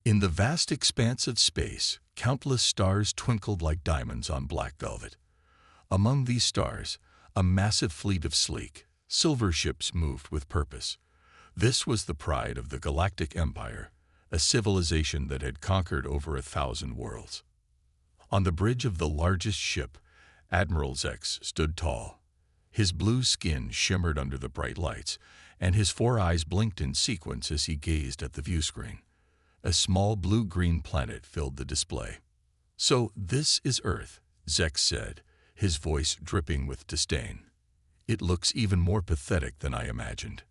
In the vast expanse of space, countless stars twinkled like diamonds on black velvet. Among these stars, a massive fleet of sleek, silver ships moved with purpose. This was the pride of the Galactic Empire, a civilization that had conquered over 1,000 worlds. On the bridge of the largest ship, Admiral Zex stood tall. His blue skin shimmered under the bright lights, and his 4 eyes blinked in sequence as he gazed at the viewscreen. A small blue-green planet filled the display. "So this is Earth," Zex said, his voice dripping with disdain. "It looks even more pathetic than I imagined."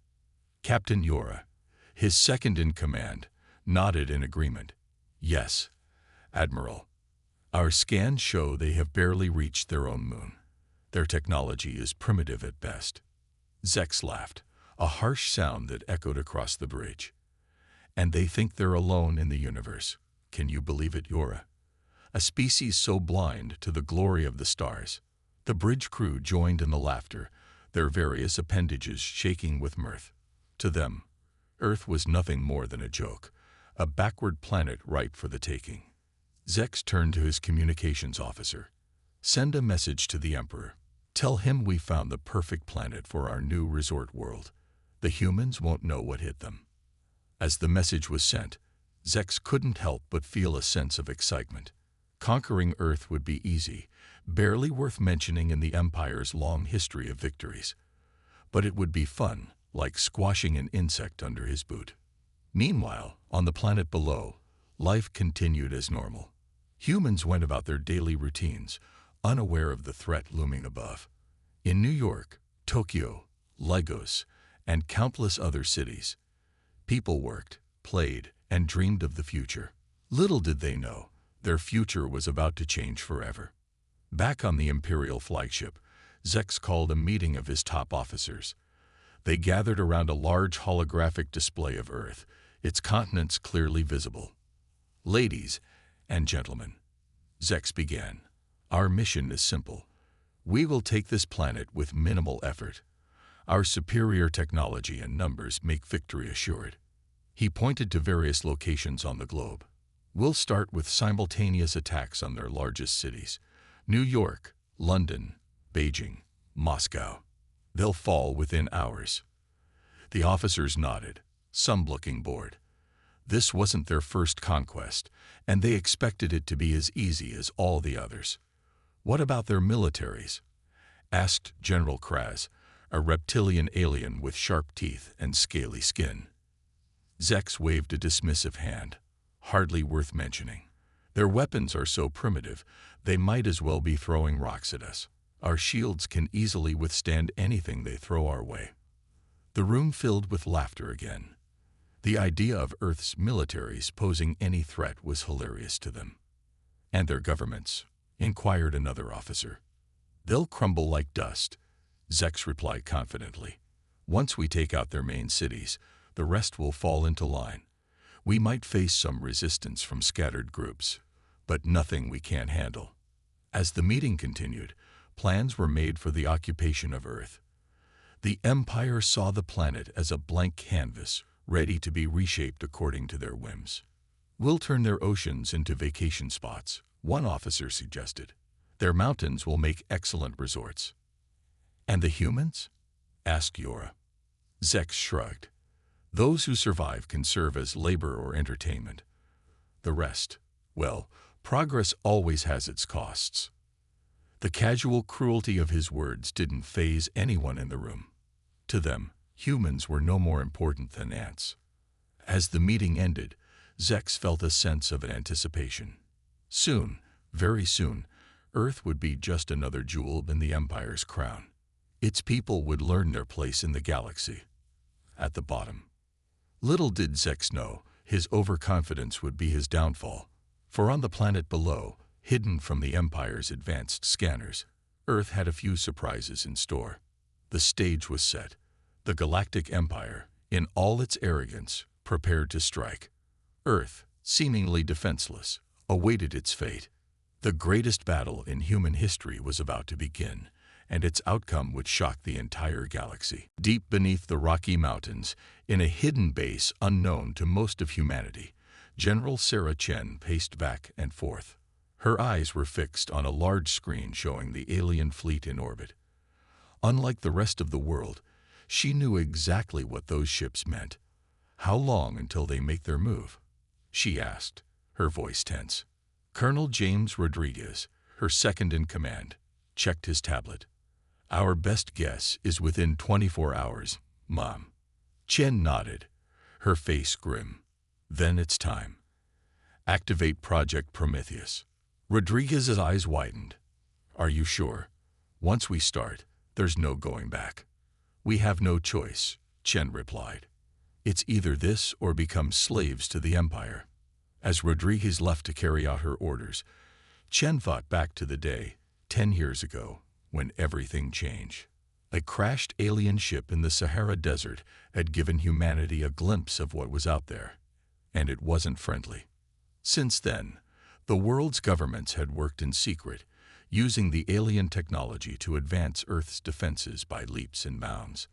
Captain Yora, his second-in-command, nodded in agreement. "Yes, Admiral. Our scans show they have barely reached their own moon. Their technology is primitive at best." Zex laughed, a harsh sound that echoed across the bridge. "And they think they're alone in the universe. Can you believe it, Yora? A species so blind to the glory of the stars." The bridge crew joined in the laughter, their various appendages shaking with mirth. To them, Earth was nothing more than a joke, a backward planet ripe for the taking. Zex turned to his communications officer. "Send a message to the Emperor. Tell him we found the perfect planet for our new resort world. The humans won't know what hit them." As the message was sent, Zex couldn't help but feel a sense of excitement. Conquering Earth would be easy, barely worth mentioning in the Empire's long history of victories. But it would be fun, like squashing an insect under his boot. Meanwhile, on the planet below, life continued as normal. Humans went about their daily routines, unaware of the threat looming above. In New York, Tokyo, Lagos, and countless other cities, people worked, played, and dreamed of the future. Little did they know, their future was about to change forever. Back on the Imperial flagship, Zex called a meeting of his top officers. They gathered around a large holographic display of Earth, its continents clearly visible. "Ladies and gentlemen," Zex began, "our mission is simple. We will take this planet with minimal effort. Our superior technology and numbers make victory assured." He pointed to various locations on the globe. "We'll start with simultaneous attacks on their largest cities: New York, London, Beijing, Moscow. They'll fall within hours." The officers nodded, some looking bored. This wasn't their first conquest, and they expected it to be as easy as all the others. "What about their militaries?" asked General Kraz, a reptilian alien with sharp teeth and scaly skin. Zex waved a dismissive hand. "Hardly worth mentioning. Their weapons are so primitive, they might as well be throwing rocks at us. Our shields can easily withstand anything they throw our way." The room filled with laughter again. The idea of Earth's militaries posing any threat was hilarious to them. "And their governments?" inquired another officer. "They'll crumble like dust," Zex replied confidently. "Once we take out their main cities, the rest will fall into line. We might face some resistance from scattered groups, but nothing we can't handle." As the meeting continued, plans were made for the occupation of Earth. The Empire saw the planet as a blank canvas, ready to be reshaped according to their whims. "We'll turn their oceans into vacation spots," one officer suggested. "Their mountains will make excellent resorts." "And the humans?" asked Yora. Zex shrugged. "Those who survive can serve as labor or entertainment. The rest, well, progress always has its costs." The casual cruelty of his words didn't faze anyone in the room. To them, humans were no more important than ants. As the meeting ended, Zex felt a sense of anticipation. Soon, very soon, Earth would be just another jewel in the Empire's crown. Its people would learn their place in the galaxy, at the bottom. Little did Zex know, his overconfidence would be his downfall. For on the planet below, hidden from the Empire's advanced scanners, Earth had a few surprises in store. The stage was set. The Galactic Empire, in all its arrogance, prepared to strike. Earth, seemingly defenseless, awaited its fate. The greatest battle in human history was about to begin, and its outcome would shock the entire galaxy. Deep beneath the Rocky Mountains, in a hidden base unknown to most of humanity, General Sarah Chen paced back and forth. Her eyes were fixed on a large screen showing the alien fleet in orbit. Unlike the rest of the world, she knew exactly what those ships meant. "How long until they make their move?" she asked, her voice tense. Colonel James Rodriguez, her second in command, checked his tablet. "Our best guess is within 24 hours, Mom." Chen nodded, her face grim. "Then it's time. Activate Project Prometheus." Rodriguez's eyes widened. "Are you sure? Once we start, there's no going back." "We have no choice," Chen replied. "It's either this or become slaves to the Empire." As Rodriguez left to carry out her orders, Chen thought back to the day, 10 years ago, when everything changed. A crashed alien ship in the Sahara Desert had given humanity a glimpse of what was out there, and it wasn't friendly. Since then, the world's governments had worked in secret, using the alien technology to advance Earth's defenses by leaps and bounds.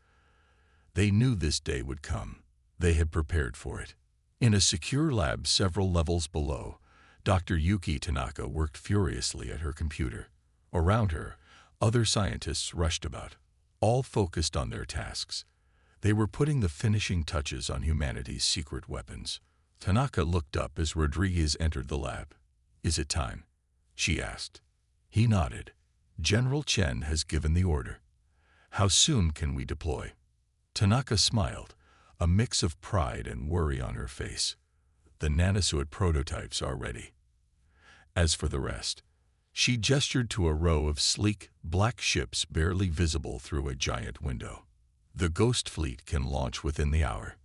They knew this day would come. They had prepared for it. In a secure lab several levels below, Dr. Yuki Tanaka worked furiously at her computer. Around her, other scientists rushed about, all focused on their tasks. They were putting the finishing touches on humanity's secret weapons. Tanaka looked up as Rodriguez entered the lab. "Is it time?" she asked. He nodded. "General Chen has given the order." "How soon can we deploy?" Tanaka smiled, a mix of pride and worry on her face. "The nanosuit prototypes are ready. As for the rest," she gestured to a row of sleek, black ships barely visible through a giant window. "The Ghost Fleet can launch within the hour."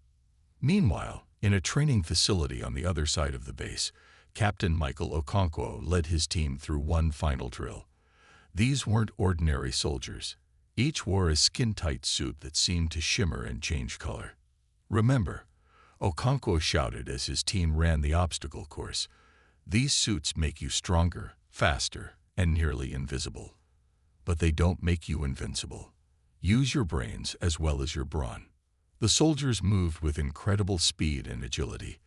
Meanwhile, in a training facility on the other side of the base, Captain Michael Okonkwo led his team through one final drill. These weren't ordinary soldiers. Each wore a skin-tight suit that seemed to shimmer and change color. "Remember," Okonkwo shouted as his team ran the obstacle course, "these suits make you stronger, faster, and nearly invisible. But they don't make you invincible. Use your brains as well as your brawn." The soldiers moved with incredible speed and agility,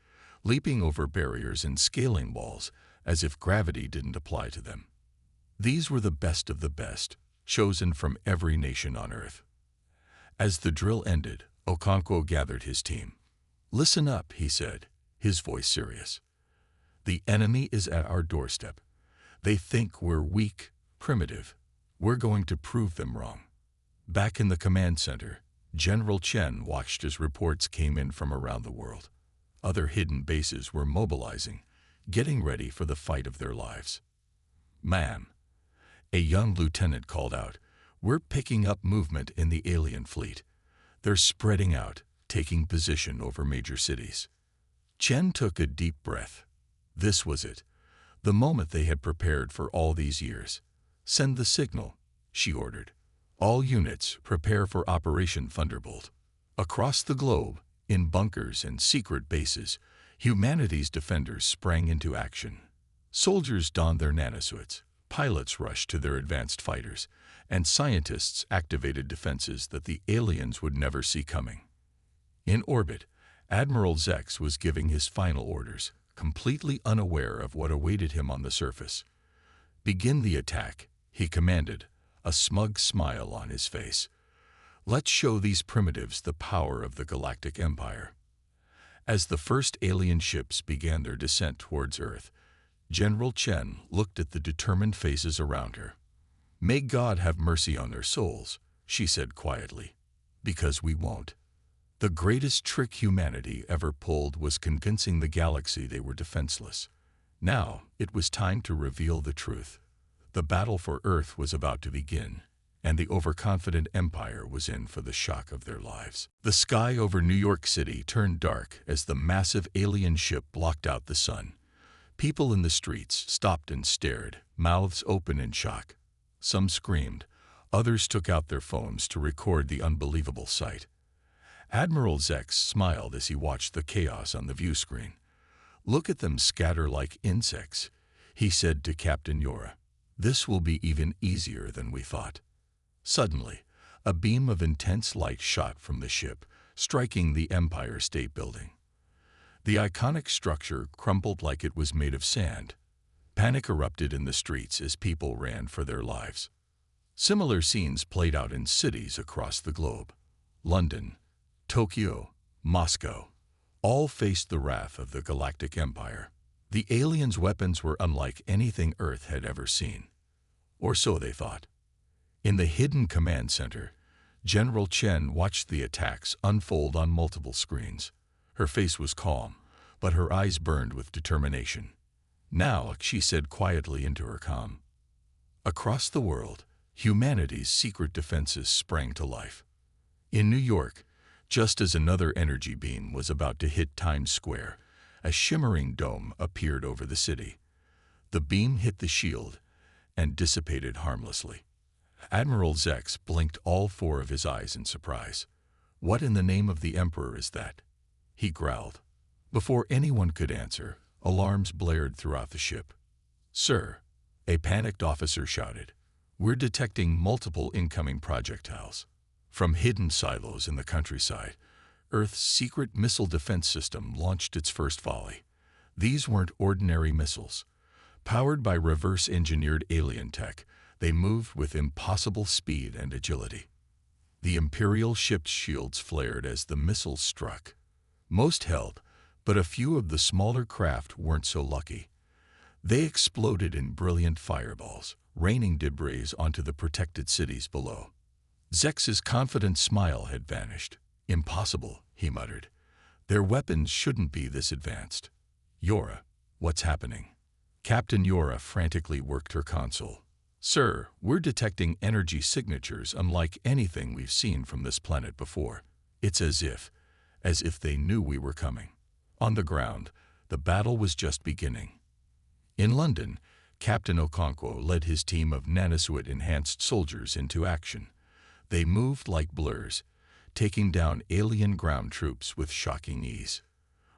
leaping over barriers and scaling walls as if gravity didn't apply to them. These were the best of the best, chosen from every nation on Earth. As the drill ended, Okonkwo gathered his team. "Listen up," he said, his voice serious. "The enemy is at our doorstep. They think we're weak, primitive. We're going to prove them wrong." Back in the command center, General Chen watched as reports came in from around the world. Other hidden bases were mobilizing, getting ready for the fight of their lives. "Ma'am," a young lieutenant called out, "we're picking up movement in the alien fleet. They're spreading out, taking position over major cities." Chen took a deep breath. This was it, the moment they had prepared for all these years. "Send the signal," she ordered. "All units prepare for Operation Thunderbolt." Across the globe, in bunkers and secret bases, humanity's defenders sprang into action. Soldiers donned their nanosuits, pilots rushed to their advanced fighters, and scientists activated defenses that the aliens would never see coming. In orbit, Admiral Zex was giving his final orders, completely unaware of what awaited him on the surface. "Begin the attack," he commanded, a smug smile on his face. "Let's show these primitives the power of the Galactic Empire." As the first alien ships began their descent towards Earth, General Chen looked at the determined faces around her. "May God have mercy on their souls," she said quietly, "because we won't." The greatest trick humanity ever pulled was convincing the galaxy they were defenseless. Now it was time to reveal the truth. The battle for Earth was about to begin, and the overconfident Empire was in for the shock of their lives. The sky over New York City turned dark as the massive alien ship blocked out the sun. People in the streets stopped and stared, mouths open in shock. Some screamed, others took out their phones to record the unbelievable sight. Admiral Zex smiled as he watched the chaos on the view screen. "Look at them scatter like insects," he said to Captain Yora. "This will be even easier than we thought." Suddenly, a beam of intense light shot from the ship, striking the Empire State Building. The iconic structure crumbled like it was made of sand. Panic erupted in the streets as people ran for their lives. Similar scenes played out in cities across the globe. London, Tokyo, Moscow, all faced the wrath of the Galactic Empire. The aliens' weapons were unlike anything Earth had ever seen. Or so they thought. In the hidden command center, General Chen watched the attacks unfold on multiple screens. Her face was calm, but her eyes burned with determination. "Now," she said quietly into her calm. Across the world, humanity's secret defenses sprang to life. In New York, just as another energy beam was about to hit Times Square, a shimmering dome appeared over the city. The beam hit the shield and dissipated harmlessly. Admiral Zex blinked all four of his eyes in surprise. "What in the name of the Emperor is that?" he growled. Before anyone could answer, alarms blared throughout the ship. "Sir," a panicked officer shouted, "we're detecting multiple incoming projectiles from hidden silos in the countryside." Earth's secret missile defense system launched its first volley. These weren't ordinary missiles. Powered by reverse-engineered alien tech, they moved with impossible speed and agility. The Imperial ship's shields flared as the missiles struck. Most held, but a few of the smaller craft weren't so lucky. They exploded in brilliant fireballs, raining debris onto the protected cities below. Zex's confident smile had vanished. "Impossible," he muttered. "Their weapons shouldn't be this advanced." "Yora, what's happening?" Captain Yora frantically worked her console. "Sir, we're detecting energy signatures unlike anything we've seen from this planet before. It's as if they knew we were coming." On the ground, the battle was just beginning. In London, Captain Okonkwo led his team of nanosuit-enhanced soldiers into action. They moved like blurs, taking down alien ground troops with shocking ease.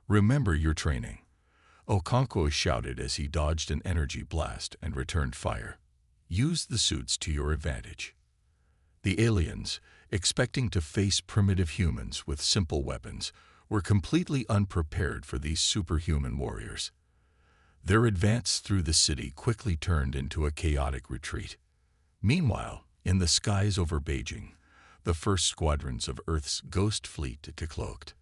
"Remember your training," Okonkwo shouted as he dodged an energy blast and returned fire. "Use the suits to your advantage." The aliens, expecting to face primitive humans with simple weapons, were completely unprepared for these superhuman warriors. Their advance through the city quickly turned into a chaotic retreat. Meanwhile, in the skies over Beijing, the first squadrons of Earth's Ghost Fleet decloaked.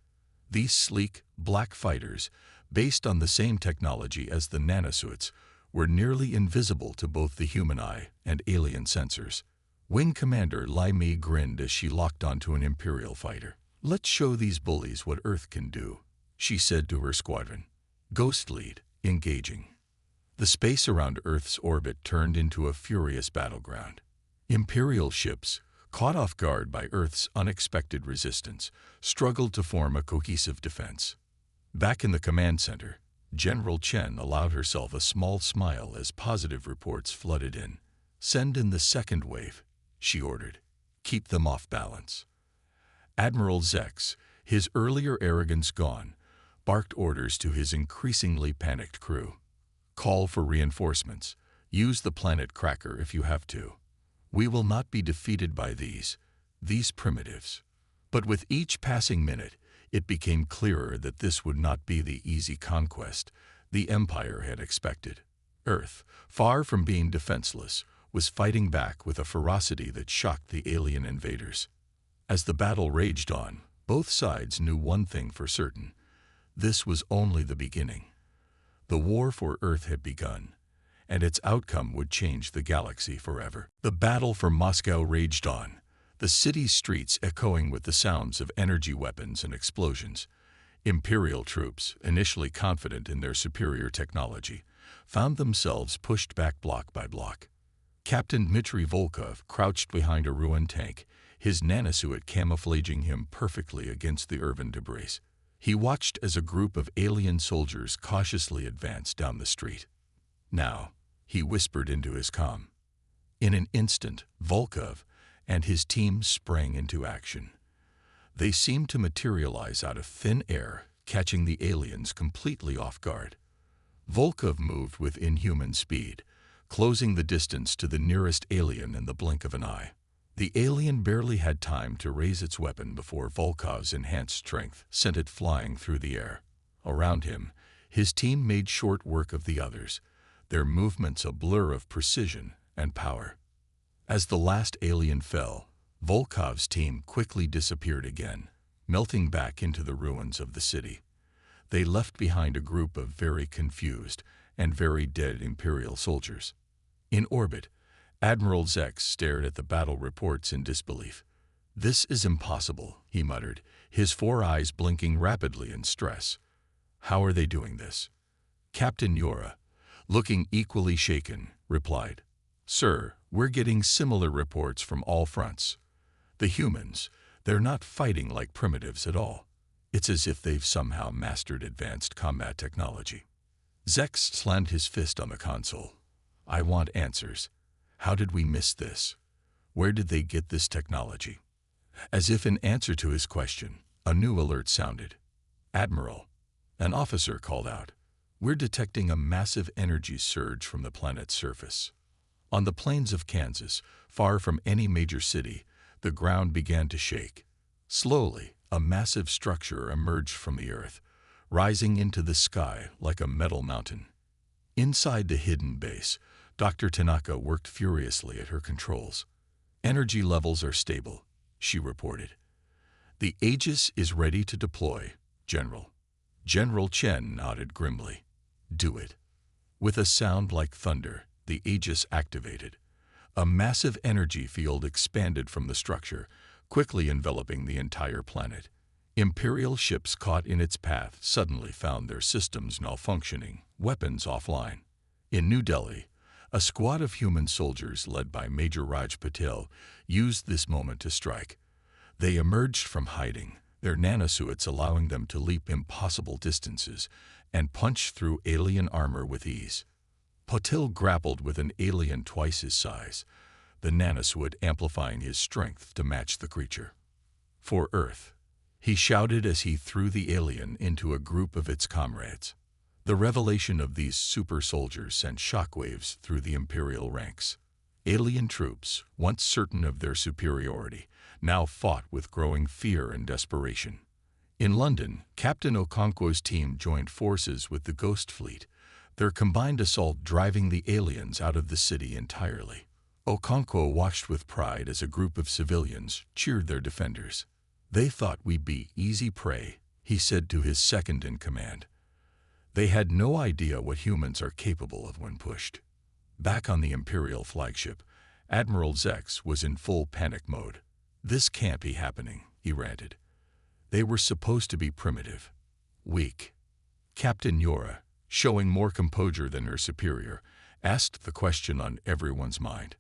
These sleek, black fighters, based on the same technology as the nanosuits, were nearly invisible to both the human eye and alien sensors. Wing Commander Lai Mi grinned as she locked onto an Imperial fighter. "Let's show these bullies what Earth can do," she said to her squadron. "Ghost Lead, engaging." The space around Earth's orbit turned into a furious battleground. Imperial ships, caught off guard by Earth's unexpected resistance, struggled to form a cohesive defense. Back in the command center, General Chen allowed herself a small smile as positive reports flooded in. "Send in the second wave," she ordered. "Keep them off balance." Admiral Zex, his earlier arrogance gone, barked orders to his increasingly panicked crew. "Call for reinforcements. Use the planet cracker if you have to. We will not be defeated by these primitives." But with each passing minute, it became clearer that this would not be the easy conquest the Empire had expected. Earth, far from being defenseless, was fighting back with a ferocity that shocked the alien invaders. As the battle raged on, both sides knew one thing for certain: this was only the beginning. The war for Earth had begun, and its outcome would change the galaxy forever. The battle for Moscow raged on, the city's streets echoing with the sounds of energy weapons and explosions. Imperial troops, initially confident in their superior technology, found themselves pushed back block by block. Captain Dmitry Volkov crouched behind a ruined tank, his nanosuit camouflaging him perfectly against the earthen debris. He watched as a group of alien soldiers cautiously advanced down the street. "Now," he whispered into his comm. In an instant, Volkov and his team sprang into action. They seemed to materialize out of thin air, catching the aliens completely off guard. Volkov moved with inhuman speed, closing the distance to the nearest alien in the blink of an eye. The alien barely had time to raise its weapon before Volkov's enhanced strength sent it flying through the air. Around him, his team made short work of the others, their movements a blur of precision and power. As the last alien fell, Volkov's team quickly disappeared again, melting back into the ruins of the city. They left behind a group of very confused and very dead Imperial soldiers. In orbit, Admiral Zex stared at the battle reports in disbelief. "This is impossible," he muttered, his 4 eyes blinking rapidly in stress. "How are they doing this?" Captain Yura, looking equally shaken, replied, "Sir, we're getting similar reports from all fronts. The humans, they're not fighting like primitives at all. It's as if they've somehow mastered advanced combat technology." Zex slammed his fist on the console. "I want answers. How did we miss this? Where did they get this technology?" As if in answer to his question, a new alert sounded. "Admiral," an officer called out, "we're detecting a massive energy surge from the planet's surface." On the plains of Kansas, far from any major city, the ground began to shake. Slowly, a massive structure emerged from the earth, rising into the sky like a metal mountain. Inside the hidden base, Dr. Tanaka worked furiously at her controls. "Energy levels are stable," she reported. "The Aegis is ready to deploy, General." General Chen nodded grimly. "Do it." With a sound like thunder, the Aegis activated. A massive energy field expanded from the structure, quickly enveloping the entire planet. Imperial ships caught in its path suddenly found their systems malfunctioning, weapons offline. In New Delhi, a squad of human soldiers led by Major Raj Patel used this moment to strike. They emerged from hiding, their nanosuits allowing them to leap impossible distances and punch through alien armor with ease. Patel grappled with an alien twice his size, the nanosuit amplifying his strength to match the creature. "For Earth," he shouted as he threw the alien into a group of its comrades. The revelation of these super soldiers sent shockwaves through the Imperial ranks. Alien troops, once certain of their superiority, now fought with growing fear and desperation. In London, Captain Okonkwo's team joined forces with the Ghost Fleet, their combined assault driving the aliens out of the city entirely. Okonkwo watched with pride as a group of civilians cheered their defenders. "They thought we'd be easy prey," he said to his second-in-command. "They had no idea what humans are capable of when pushed." Back on the Imperial flagship, Admiral Zex was in full panic mode. "This can't be happening," he ranted. "They were supposed to be primitive, weak." Captain Yura, showing more composure than her superior, asked the question on everyone's mind.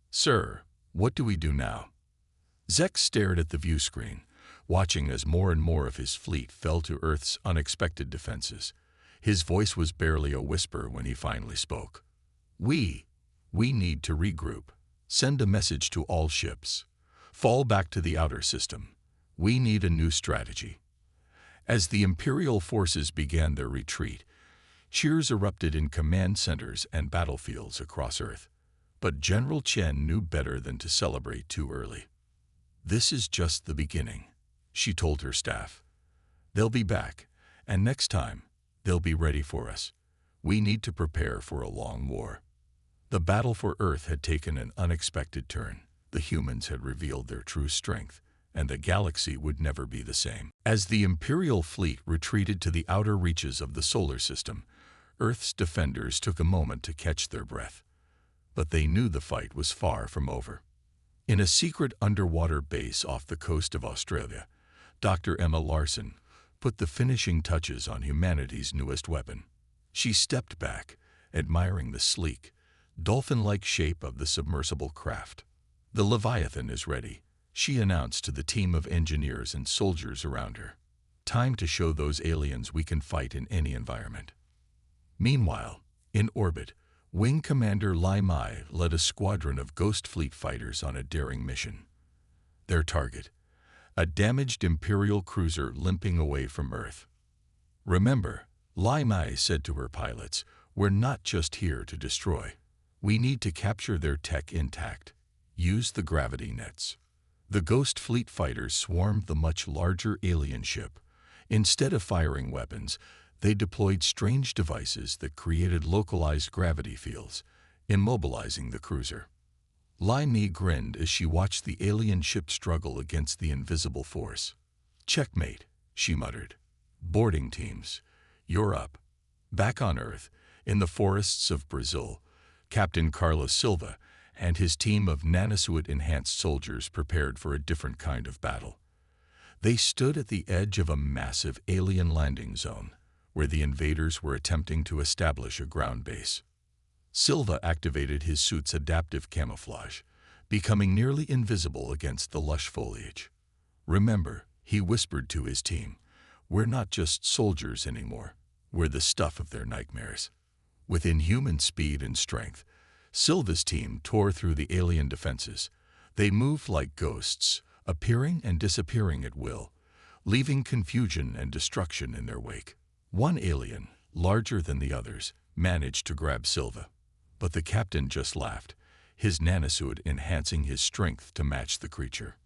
"Sir, what do we do now?" Zex stared at the view screen, watching as more and more of his fleet fell to Earth's unexpected defenses. His voice was barely a whisper when he finally spoke. We need to regroup. Send a message to all ships. Fall back to the outer system. We need a new strategy." As the Imperial forces began their retreat, cheers erupted in command centers and battlefields across Earth. But General Chen knew better than to celebrate too early. "This is just the beginning," she told her staff. "They'll be back, and next time, they'll be ready for us. We need to prepare for a long war." The battle for Earth had taken an unexpected turn. The humans had revealed their true strength, and the galaxy would never be the same. As the Imperial fleet retreated to the outer reaches of the solar system, Earth's defenders took a moment to catch their breath. But they knew the fight was far from over. In a secret underwater base off the coast of Australia, Dr. Emma Larson put the finishing touches on humanity's newest weapon. She stepped back, admiring the sleek, dolphin-like shape of the submersible craft. "The Leviathan is ready," she announced to the team of engineers and soldiers around her. "Time to show those aliens we can fight in any environment." Meanwhile, in orbit, Wing Commander Lai Mai led a squadron of Ghost Fleet fighters on a daring mission. Their target, a damaged Imperial cruiser limping away from Earth. "Remember," Lai Mai said to her pilots, "we're not just here to destroy. We need to capture their tech intact. Use the gravity nets." The Ghost Fleet fighters swarmed the much larger alien ship. Instead of firing weapons, They deployed strange devices that created localized gravity fields, immobilizing the cruiser. Lai Mi grinned as she watched the alien ship struggle against the invisible force. "Checkmate," she muttered. "Boarding teams, you're up." Back on Earth, in the forests of Brazil, Captain Carlos Silva and his team of nanosuit-enhanced soldiers prepared for a different kind of battle. They stood at the edge of a massive alien landing zone, where the invaders were attempting to establish a ground base. Silva activated his suit's adaptive camouflage, becoming nearly invisible against the lush foliage. "Remember," he whispered to his team, "we're not just soldiers anymore. We're the stuff of their nightmares." With inhuman speed and strength, Silva's team tore through the alien defenses. They moved like ghosts, appearing and disappearing at will, leaving confusion and destruction in their wake. One alien, larger than the others, managed to grab Silva. But the captain just laughed, his nanosuit enhancing his strength to match the creature.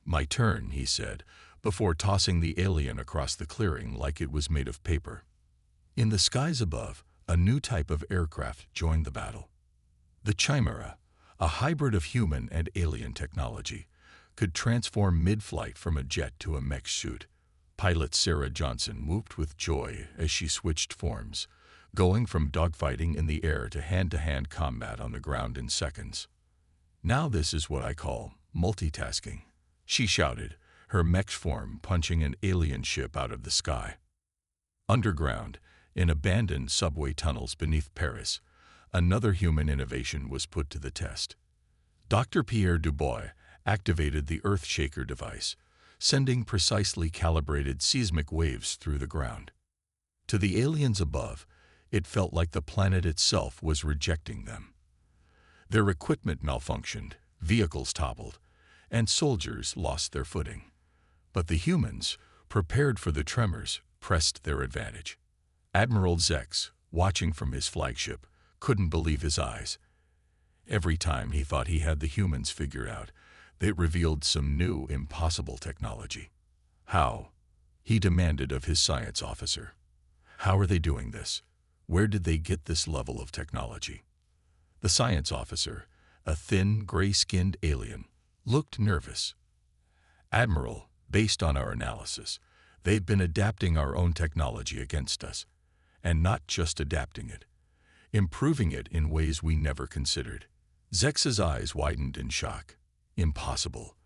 "My turn," he said, before tossing the alien across the clearing like it was made of paper. In the skies above, a new type of aircraft joined the battle. The Chimera, a hybrid of human and alien technology, could transform mid-flight from a jet to a mech suit. Pilot Sarah Johnson whooped with joy as she switched forms, going from dogfighting in the air to hand-to-hand combat on the ground in seconds. "Now this is what I call multitasking," she shouted, her mech form punching an alien ship out of the sky. Underground, in abandoned subway tunnels beneath Paris, another human innovation was put to the test. Dr. Pierre Dubois activated the Earthshaker device, sending precisely calibrated seismic waves through the ground. To the aliens above, it felt like the planet itself was rejecting them. Their equipment malfunctioned, vehicles toppled, and soldiers lost their footing. But the humans, prepared for the tremors, pressed their advantage. Admiral Zex, watching from his flagship, couldn't believe his eyes. Every time he thought he had the humans figured out, they revealed some new, impossible technology. "How?" he demanded of his science officer. "How are they doing this? Where did they get this level of technology?" The science officer, a thin, gray-skinned alien, looked nervous. "Admiral, based on our analysis, they've been adapting our own technology against us. And not just adapting it, improving it in ways we never considered." Zex's eyes widened in shock. Impossible.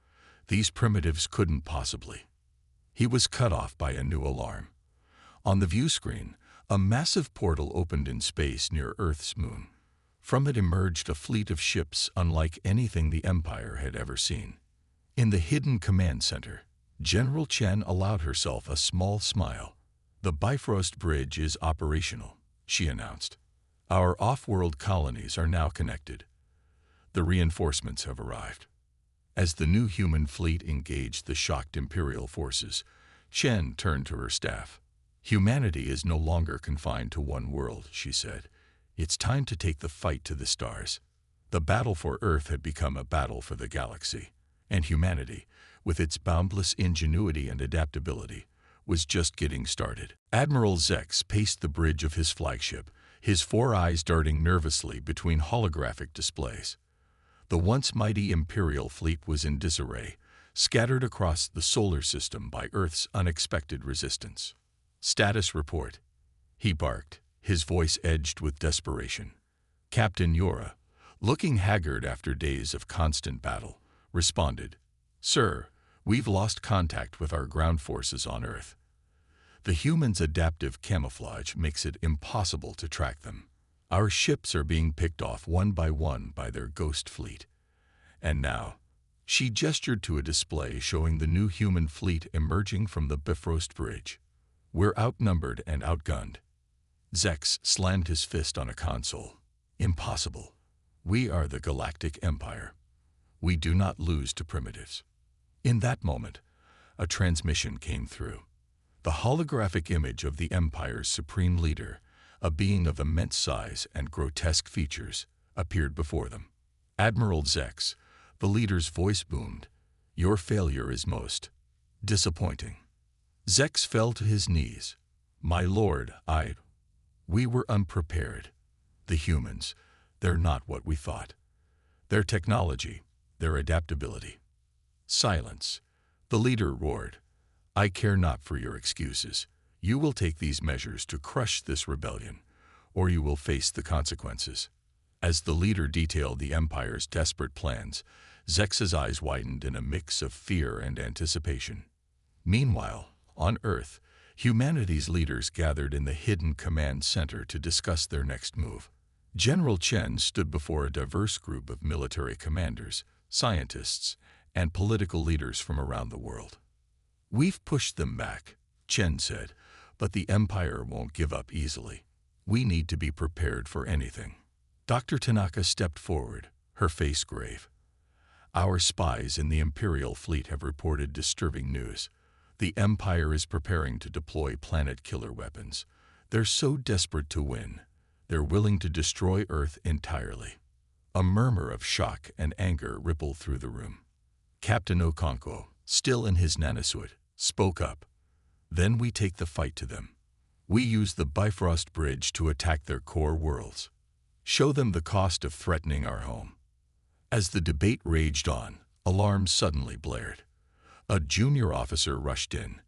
These primitives couldn't possibly. He was cut off by a new alarm. On the view screen, a massive portal opened in space near Earth's moon. From it emerged a fleet of ships unlike anything the Empire had ever seen. In the hidden command center, General Chen allowed herself a small smile. "The Bifrost Bridge is operational," she announced. "Our off-world colonies are now connected. The reinforcements have arrived." As the new human fleet engaged the shocked Imperial forces, Chen turned to her staff. "Humanity is no longer confined to one world," she said. "It's time to take the fight to the stars." The battle for Earth had become a battle for the galaxy, and humanity, with its boundless ingenuity and adaptability, was just getting started. Admiral Zex paced the bridge of his flagship, his four eyes darting nervously between holographic displays. The once mighty Imperial fleet was in disarray, scattered across the solar system by Earth's unexpected resistance. "Status report," he barked, his voice edged with desperation. Captain Yora, looking haggard after days of constant battle, responded, "Sir, we've lost contact with our ground forces on Earth. The humans' adaptive camouflage makes it impossible to track them. Our ships are being picked off one by their ghost fleet. And now," she gestured to a display showing the new human fleet emerging from the Bifrost Bridge, "we're outnumbered and outgunned." Zex slammed his fist on a console. "Impossible. We are the Galactic Empire. We do not lose to primitives." In that moment, a transmission came through. The holographic image of the Empire's supreme leader, a being of immense size and grotesque features, appeared before them. "Admiral Zex," the leader's voice boomed, "your failure is most disappointing." Zex fell to his knees. My lord, we were unprepared. The humans, they're not what we thought. Their technology, their adaptability. Silence. The leader roared. I care not for your excuses. You will take these measures to crush this rebellion, or you will face the consequences. As the leader detailed the Empire's desperate plans, Zex's eyes widened in a mix of fear and anticipation. Meanwhile, on Earth, humanity's leaders gathered in the hidden command center to discuss their next move. General Chen stood before a diverse group of military commanders, scientists, and political leaders from around the world. We've pushed them back, Chen said, but the Empire won't give up easily. We need to be prepared for anything. Dr. Tanaka stepped forward, her face grave. Our spies in the Imperial fleet have reported disturbing news. The Empire is preparing to deploy planet-killer weapons. They're so desperate to win, they're willing to destroy Earth entirely. A murmur of shock and anger rippled through the room. Captain Okonkwo, still in his nanosuit, spoke up. Then we take the fight to them. We use the Bifrost Bridge to attack their core worlds. Show them the cost of threatening our home. As the debate raged on, alarms suddenly blared. A junior officer rushed in.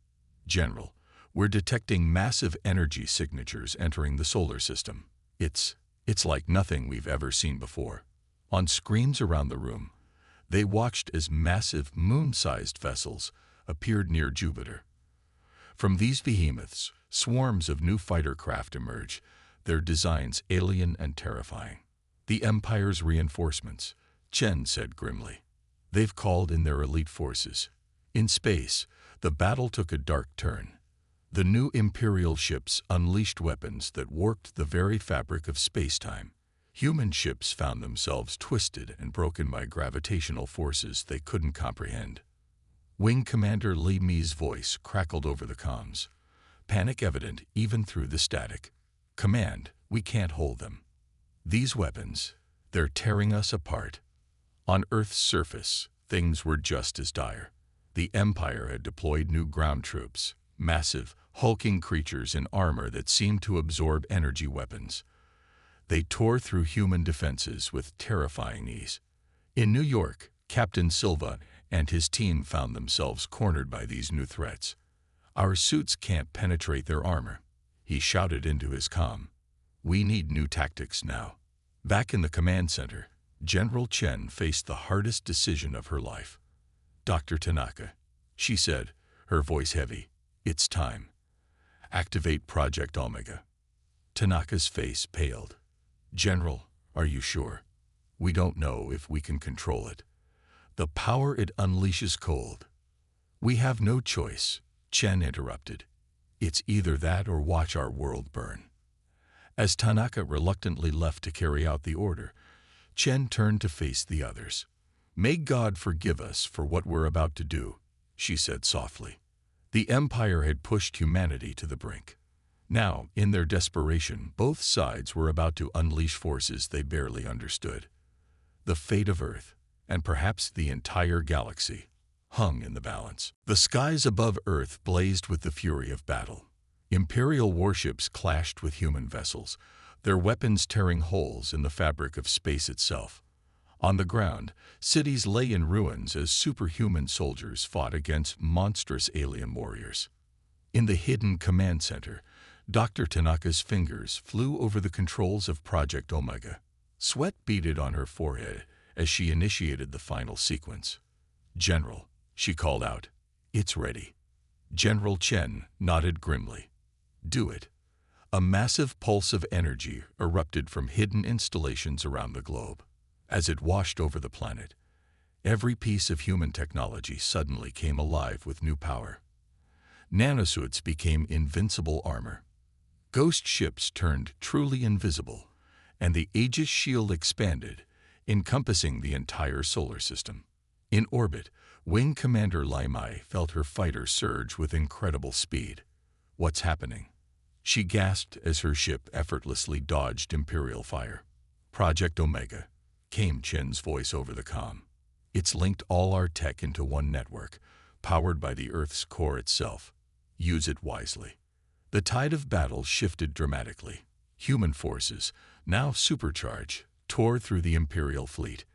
General, we're detecting massive energy signatures entering the solar system. It's like nothing we've ever seen before. On screens around the room, they watched as massive moon-sized vessels appeared near Jupiter. From these behemoths, swarms of new fighter craft emerged, their designs alien and terrifying. The Empire's reinforcements, Chen said grimly. They've called in their elite forces. In space, the battle took a dark turn. The new Imperial ships unleashed weapons that warped the very fabric of space-time. Human ships found themselves twisted and broken by gravitational forces they couldn't comprehend. Wing Commander Li Mi's voice crackled over the comms, panic evident even through the static. Command, we can't hold them. These weapons, they're tearing us apart. On Earth's surface, things were just as dire. The Empire had deployed new ground troops, massive, hulking creatures in armor that seemed to absorb energy weapons. They tore through human defenses with terrifying ease. In New York, Captain Silva and his team found themselves cornered by these new threats. Our suits can't penetrate their armor, he shouted into his comm. We need new tactics now. Back in the command center, General Chen faced the hardest decision of her life. Dr. Tanaka, she said, her voice heavy, it's time. Activate Project Omega. Tanaka's face paled. General, are you sure? We don't know if we can control it. The power it unleashes cold. We have no choice, Chen interrupted. It's either that or watch our world burn. As Tanaka reluctantly left to carry out the order, Chen turned to face the others. May God forgive us for what we're about to do, she said softly. The Empire had pushed humanity to the brink. Now, in their desperation, both sides were about to unleash forces they barely understood. The fate of Earth, and perhaps the entire galaxy, hung in the balance. The skies above Earth blazed with the fury of battle. Imperial warships clashed with human vessels, their weapons tearing holes in the fabric of space itself. On the ground, cities lay in ruins as superhuman soldiers fought against monstrous alien warriors. In the hidden command center, Dr. Tanaka's fingers flew over the controls of Project Omega. Sweat beaded on her forehead as she initiated the final sequence. General, she called out, it's ready. General Chen nodded grimly. Do it. A massive pulse of energy erupted from hidden installations around the globe. As it washed over the planet, every piece of human technology suddenly came alive with new power. Nanosuits became invincible armor. Ghost ships turned truly invisible, and the Aegis shield expanded, encompassing the entire solar system. In orbit, Wing Commander Li Mi felt her fighter surge with incredible speed. What's happening? She gasped as her ship effortlessly dodged Imperial fire. Project Omega, came Chen's voice over the comm. It's linked all our tech into one network, powered by the Earth's core itself. Use it wisely. The tide of battle shifted dramatically. Human forces, now supercharged, tore through the Imperial fleet.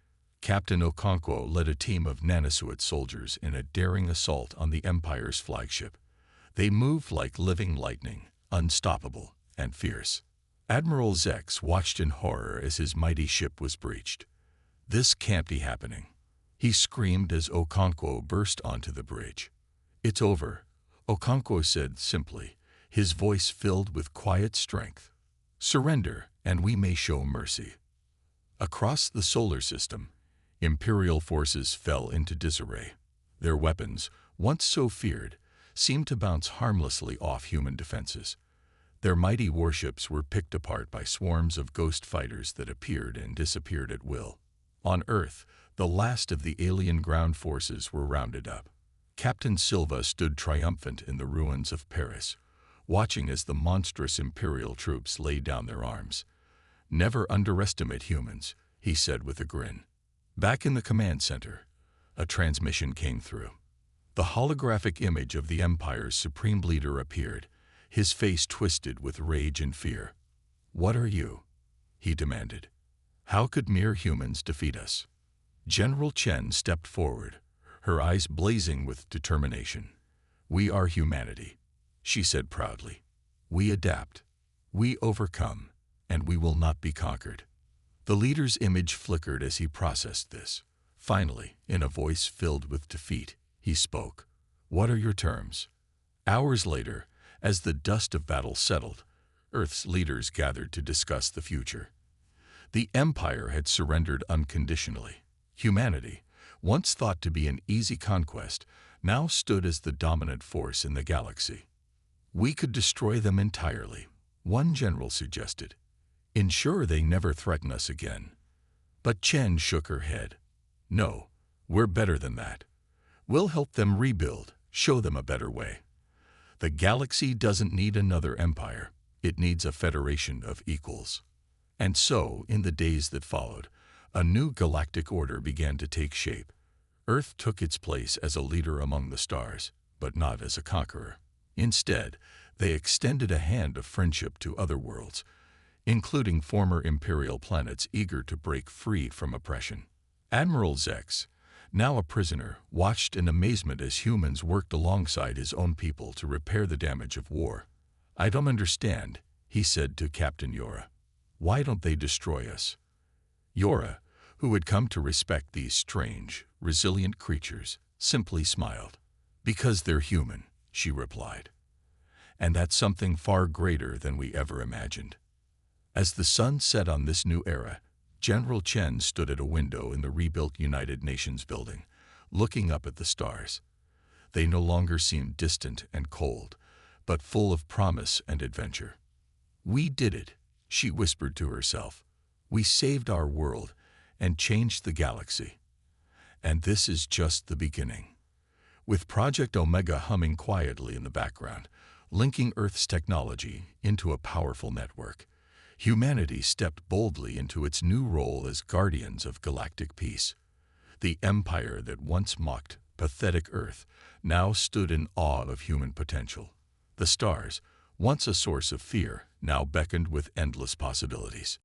Captain Okonkwo led a team of Nanasuit soldiers in a daring assault on the Empire's flagship. They moved like living lightning, unstoppable and fierce. Admiral Zex watched in horror as his mighty ship was breached. "This can't be happening," he screamed as Okonkwo burst onto the bridge. "It's over," Okonkwo said simply, his voice filled with quiet strength. "Surrender, and we may show mercy." Across the solar system, Imperial forces fell into disarray. Their weapons, once so feared, seemed to bounce harmlessly off human defenses. Their mighty warships were picked apart by swarms of ghost fighters that appeared and disappeared at will. On Earth, the last of the alien ground forces were rounded up. Captain Silva stood triumphant in the ruins of Paris, watching as the monstrous Imperial troops laid down their arms. "Never underestimate humans," he said with a grin. Back in the command center, a transmission came through. The holographic image of the Empire's supreme leader appeared, his face twisted with rage and fear. "What are you?" he demanded. "How could mere humans defeat us?" General Chen stepped forward, her eyes blazing with determination. "We are humanity," she said proudly. "We adapt, we overcome, and we will not be conquered." The leader's image flickered as he processed this. Finally, in a voice filled with defeat, he spoke. "What are your terms?" Hours later, as the dust of battle settled, Earth's leaders gathered to discuss the future. The Empire had surrendered unconditionally. Humanity, once thought to be an easy conquest, now stood as the dominant force in the galaxy. "We could destroy them entirely," one general suggested. "Ensure they never threaten us again." But Chen shook her head. "No, we're better than that. We'll help them rebuild, show them a better way. The galaxy doesn't need another empire. It needs a federation of equals." And so, in the days that followed, a new galactic order began to take shape. Earth took its place as a leader among the stars, but not as a conqueror. Instead, they extended a hand of friendship to other worlds, including former Imperial planets eager to break free from oppression. Admiral Zex, now a prisoner, watched in amazement as humans worked alongside his own people to repair the damage of war. "I don't understand," he said to Captain Yora. "Why don't they destroy us?" Yora, who had come to respect these strange, resilient creatures, simply smiled. "Because they're human," she replied. "And that's something far greater than we ever imagined." As the sun set on this new era, General Chen stood at a window in the rebuilt United Nations building, looking up at the stars. They no longer seemed distant and cold, but full of promise and adventure. "We did it," she whispered to herself. "We saved our world and changed the galaxy. And this is just the beginning." With Project Omega humming quietly in the background, linking Earth's technology into a powerful network, humanity stepped boldly into its new role as guardians of galactic peace. The empire that once mocked pathetic Earth now stood in awe of human potential. The stars, once a source of fear, now beckoned with endless possibilities.